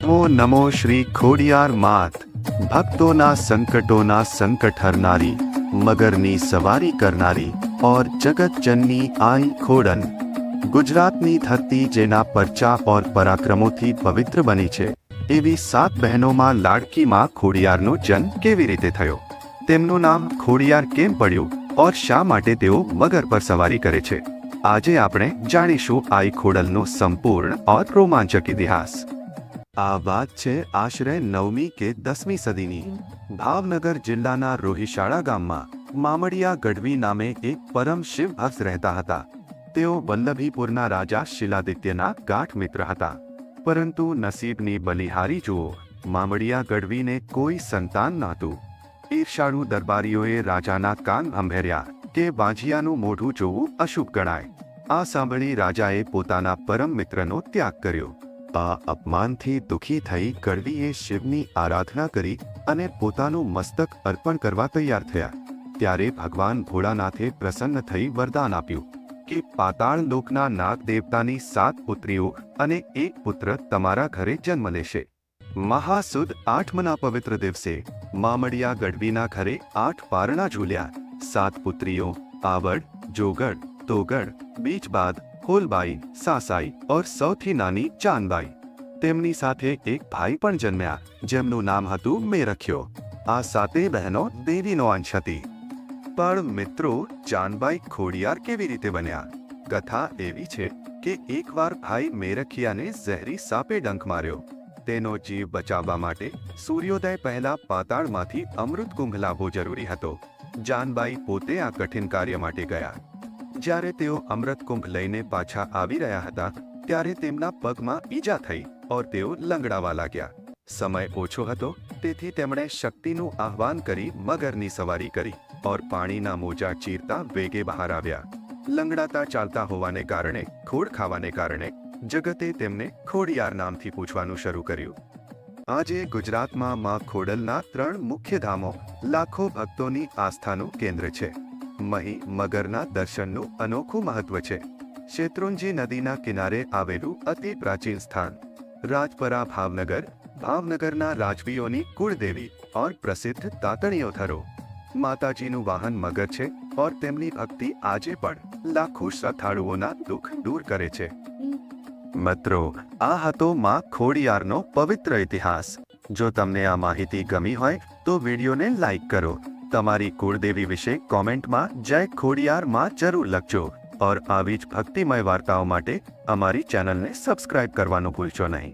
ઓ નમો શ્રી ખોડિયાર માત, ભક્તોના સંકટોના સંકટ હરનારી, મગરની સવારી કરનારી और जगत जननी आई खोड़न। गुजरातनी धरती जेना परचा और पराक्रमोथी पवित्र बनी छे एवी 7 बहनों लाड़की मां खोडियारनो जन्म केवी रीते थयो, तेमनुं नाम खोडियार केम पड्युं और शा माटे तेओ मगर पर सवारी करे छे। आजे आपणे जाणीशुं आई खोडलनो संपूर्ण और रोमांचक इतिहास। आ बात छे आश्रे 9મી के 10મી सदीनी। भावनगर जिल्लाना रोहिशाळा गाममां मामडिया गढ़वी नामे एक परम शिव भक्त रहता हता। तेओ वल्लभीपुरना राजा शिलादित्यना गाठ मित्र हता, परंतु नसीबनी बलिहारी जुओ, मामडिया गढ़वीने कोई संतान नहोतुं। ईर्ष्याळु दरबारीओए राजाना कान अंभेर्या के वांझियानुं मोढुं जोवुं अशुभ गणाय। आ सांभळी राजाए पोताना परम मित्रनो त्याग कर्यो। आ अपमानथी दुखी थई गढ़वीए शिवनी आराधना करी अने पोतानुं मस्तक अर्पण करवा तैयार थया। त्यारे भगवान भोळानाथे प्रसन्न थई वरदान आप्युं कि पाताळ लोकना नाग देवतानी 7 पुत्रीओ अने 1 पुत्र तमारा घरे जन्म लेशे। महासुद 8मना पवित्र दिवसे मामडिया गढ़वीना घरे 8 पारणा झूल्या। 7 पुत्रीओ आवड, जोगड़, तोगड़, बीजबाद, होलबाई, सासाई और सौथी नानी जानबाई। तेमनी साथे एक भाई पण जन्म्या जेमनुं नाम हतुं मेरख्यो। आ 7 बहनों देवीनो अंश हती। पण मित्रों, जानबाई खोडियार केवी रीते बन्या? कथा एवी छे के एक वार भाई मेरखियाने ઝેરી સાપે ડંખ માર્યો। તેનો જીવ બચાવવા માટે સૂર્યોદય પહેલા પાતાળમાંથી અમૃત કુંભ લાવવો જરૂરી હતો। જાનબાઈ પોતે આ કઠિન કાર્ય માટે ગયા। જ્યારે તેઓ અમૃત કુંભ લઈને પાછા આવી રહ્યા હતા ત્યારે તેમના પગમાં ઈજા થઈ और તેઓ લંગડાવા લાગ્યા। સમય ઓછો હતો તેથી તેમણે શક્તિનું આહ્વાન કરી મગરની સવારી કરી और પાણીના મોજા ચીરતા વેગે બહાર આવ્યા। લંગડાતા ચાલતા હોવાને કારણે, ખોડ ખાવાને કારણે જગતે તેમને ખોડિયાર નામથી પૂછવાનું શરૂ કર્યું। આજે ગુજરાતમાં માં ખોડલના 3 મુખ્ય ધામો લાખો ભક્તોની આસ્થાનું કેન્દ્ર છે। મહી મગરના દર્શનનું અનોખું મહત્વ છે। શેત્રુંજી નદીના કિનારે આવેલું અતિ પ્રાચીન સ્થાન રાજપરા ભાવનગર, भावनगरना राजवीओनी कुलदेवी और प्रसिद्ध तातणियो थरो। माताजीनुं वाहन मगर छे और तेमनी भक्ति आजे पण लाखों श्रद्धाळुओना दुख दूर करे छे। मित्रों, आ हतो मां खोडियारनो पवित्र इतिहास। जो तमने आ माहिती गमी होय तो विडियोने लाइक करो। तमारी कुलदेवी विषे कॉमेंटमां जय खोडियार मां जरूर लखजो और आवी ज भक्तिमय वार्ताओं माटे अमारी चेनलने सब्सक्राइब करवानुं भूलशो नहीं।